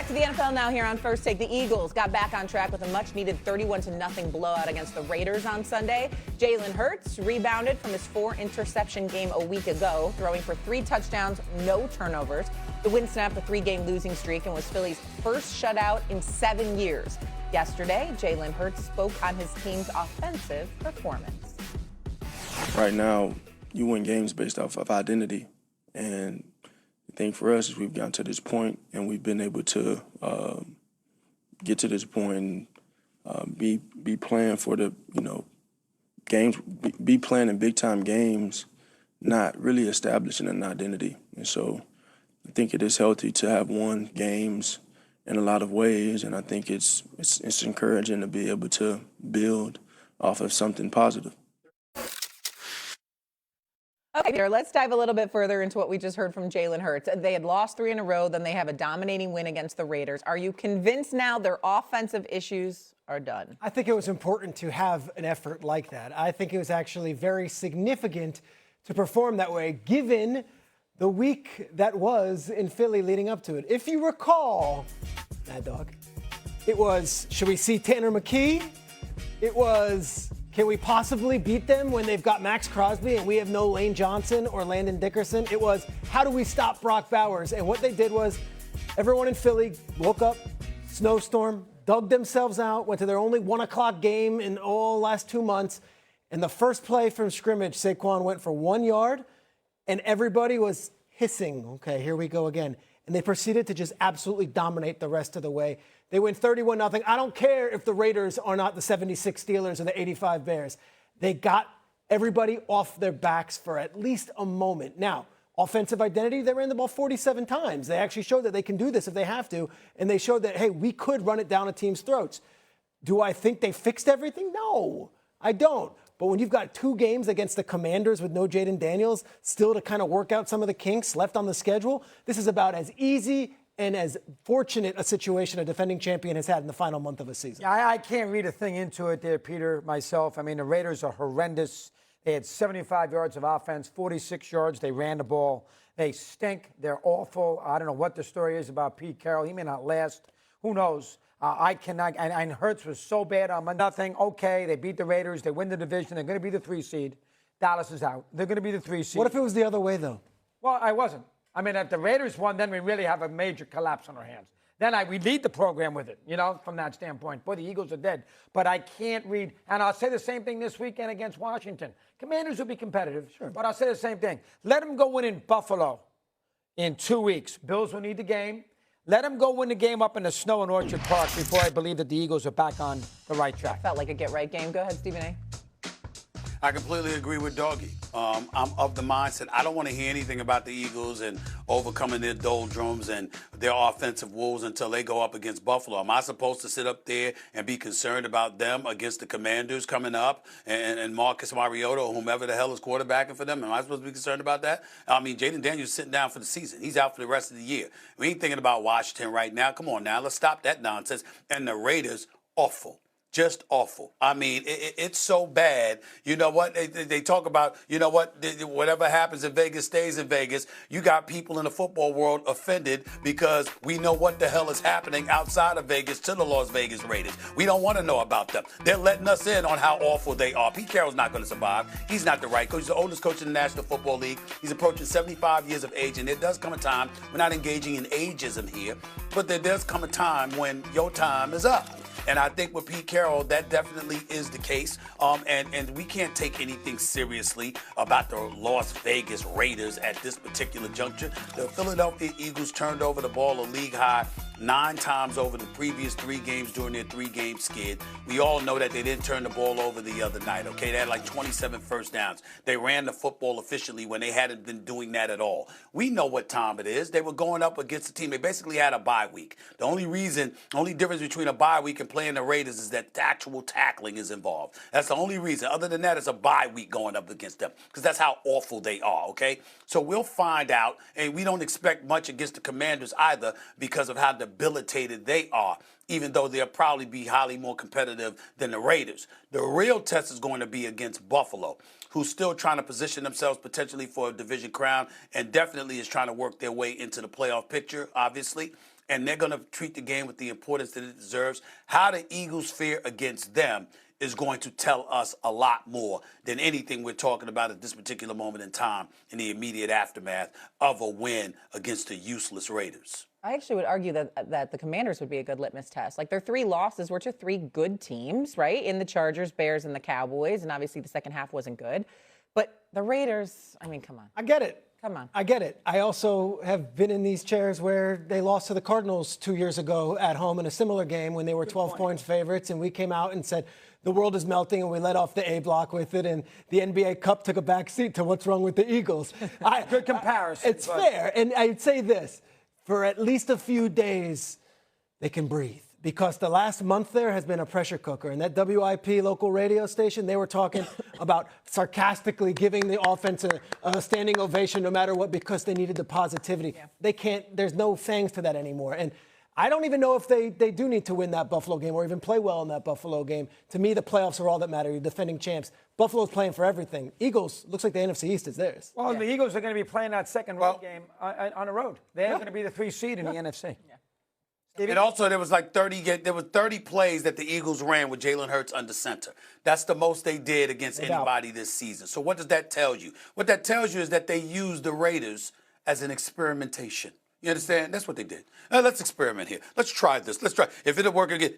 To the NFL now here on First Take. The Eagles got back on track with a much-needed 31-0 blowout against the Raiders on Sunday. Jalen Hurts rebounded from his 4-interception game a week ago, throwing for 3 touchdowns, no turnovers. The win snapped a 3-game losing streak and was Philly's first shutout in 7 years. Yesterday, Jalen Hurts spoke on his team's offensive performance. Right now, you win games based off of identity, and the thing for us is we've gotten to this point, and we've been able to get to this point and be playing for the games, be playing in big time games, not really establishing an identity. And so I think it is healthy to have won games in a lot of ways, and I think it's encouraging to be able to build off of something positive. Okay, Peter, let's dive a little bit further into what we just heard from Jalen Hurts. They had lost 3 in a row, then they have a dominating win against the Raiders. Are you convinced now their offensive issues are done? I think it was important to have an effort like that. I think it was actually very significant to perform that way, given the week that was in Philly leading up to it. If you recall, Mad Dog, it was, should we see Tanner McKee? It was, can we possibly beat them when they've got Max Crosby and we have no Lane Johnson or Landon Dickerson? It was, how do we stop Brock Bowers? And what they did was, everyone in Philly woke up, snowstorm, dug themselves out, went to their only 1 o'clock game in all last 2 months. And the first play from scrimmage, Saquon went for 1 yard, and everybody was hissing. Okay, here we go again. And they proceeded to just absolutely dominate the rest of the way. They win 31-0. I don't care if the Raiders are not the 76 Steelers or the 85 Bears. They got everybody off their backs for at least a moment. Now, offensive identity, they ran the ball 47 times. They actually showed that they can do this if they have to. And they showed that, hey, we could run it down a team's throats. Do I think they fixed everything? No, I don't. But when you've got 2 games against the Commanders with no Jaden Daniels, still to kind of work out some of the kinks left on the schedule, this is about as easy and as fortunate a situation a defending champion has had in the final month of a season. Yeah, I can't read a thing into it there, Peter, myself. I mean, the Raiders are horrendous. They had 75 yards of offense, 46 yards. They ran the ball. They stink. They're awful. I don't know what the story is about Pete Carroll. He may not last. Who knows? I cannot. And Hurts was so bad on nothing. Okay, they beat the Raiders. They win the division. They're going to be the 3 seed. Dallas is out. They're going to be the 3 seed. What if it was the other way, though? Well, I wasn't. I mean, if the Raiders won, then we really have a major collapse on our hands. Then we lead the program with it, from that standpoint. Boy, the Eagles are dead. But I can't read. And I'll say the same thing this weekend against Washington. Commanders will be competitive. Sure. But I'll say the same thing. Let them go win in Buffalo in 2 weeks. Bills will need the game. Let them go win the game up in the snow in Orchard Park before I believe that the Eagles are back on the right track. Felt like a get-right game. Go ahead, Stephen A. I completely agree with Doggy. I'm of the mindset I don't want to hear anything about the Eagles and overcoming their doldrums and their offensive woes until they go up against Buffalo. Am I supposed to sit up there and be concerned about them against the Commanders coming up and Marcus Mariota or whomever the hell is quarterbacking for them? Am I supposed to be concerned about that? I mean, Jaden Daniels is sitting down for the season. He's out for the rest of the year. We ain't thinking about Washington right now. Come on now, let's stop that nonsense. And the Raiders, awful. Just awful. I mean, it's so bad. You know what? They talk about, whatever happens in Vegas stays in Vegas. You got people in the football world offended because we know what the hell is happening outside of Vegas to the Las Vegas Raiders. We don't want to know about them. They're letting us in on how awful they are. Pete Carroll's not going to survive. He's not the right coach. He's the oldest coach in the National Football League. He's approaching 75 years of age, and there does come a time, we're not engaging in ageism here, but there does come a time when your time is up. And I think with Pete Carroll, that definitely is the case. And we can't take anything seriously about the Las Vegas Raiders at this particular juncture. The Philadelphia Eagles turned over the ball a league high 9 times over the previous 3 games during their 3-game skid. We all know that they didn't turn the ball over the other night, okay? They had like 27 first downs. They ran the football efficiently when they hadn't been doing that at all. We know what time it is. They were going up against a team. They basically had a bye week. The only difference between a bye week and playing the Raiders is that actual tackling is involved. That's the only reason. Other than that, it's a bye week going up against them because that's how awful they are, okay? So we'll find out, and we don't expect much against the Commanders either because of how debilitated they are, even though they'll probably be highly more competitive than the Raiders. The real test is going to be against Buffalo, who's still trying to position themselves potentially for a division crown and definitely is trying to work their way into the playoff picture, obviously. and they're going to treat the game with the importance that it deserves. How the Eagles fare against them is going to tell us a lot more than anything we're talking about at this particular moment in time in the immediate aftermath of a win against the useless Raiders. I actually would argue that the Commanders would be a good litmus test. Like, their 3 losses were to 3 good teams, right? In the Chargers, Bears, and the Cowboys. And obviously the second half wasn't good. But the Raiders, I mean, come on. I get it. Come on. I get it. I also have been in these chairs where they lost to the Cardinals 2 years ago at home in a similar game when they were 12 points favorites, and we came out and said the world is melting, and we let off the A block with it, and the NBA Cup took a back seat to what's wrong with the Eagles. Good comparison. It's fair, and I'd say this. For at least a few days, they can breathe. Because the last month there has been a pressure cooker. And that WIP local radio station, they were talking about sarcastically giving the offense a standing ovation no matter what because they needed the positivity. Yeah. They can't, there's no fangs to that anymore. And I don't even know if they do need to win that Buffalo game or even play well in that Buffalo game. To me, the playoffs are all that matter. You're defending champs. Buffalo's playing for everything. Eagles, looks like the NFC East is theirs. Well, the Eagles are going to be playing that second road game on the road. They're going to be the 3 seed in the NFC. Yeah. And also, there was like 30 plays that the Eagles ran with Jalen Hurts under center. That's the most they did against anybody this season. So what does that tell you? What that tells you is that they used the Raiders as an experimentation. You understand? That's what they did. Let's experiment here. Let's try this. Let's try. If it'll work against,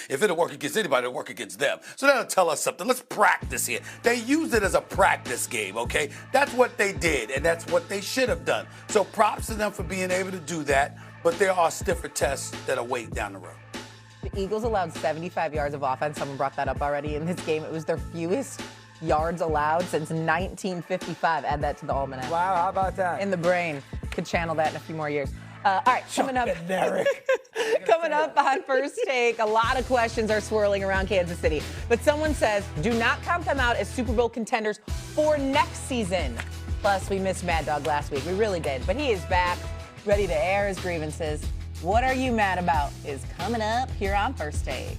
if it'll work against anybody, it'll work against them. So that'll tell us something. Let's practice here. They used it as a practice game, okay? That's what they did, and that's what they should have done. So props to them for being able to do that, but there are stiffer tests that await down the road. The Eagles allowed 75 yards of offense. Someone brought that up already in this game. It was their fewest yards allowed since 1955. Add that to the almanac. Wow, how about that? In the brain. Could channel that in a few more years. All right, coming up. Coming up on First Take, a lot of questions are swirling around Kansas City. But someone says, do not count them out as Super Bowl contenders for next season. Plus, we missed Mad Dog last week. We really did. But he is back, ready to air his grievances. What are you mad about is coming up here on First Take.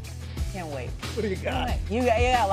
Can't wait. What do you got? You got a lot.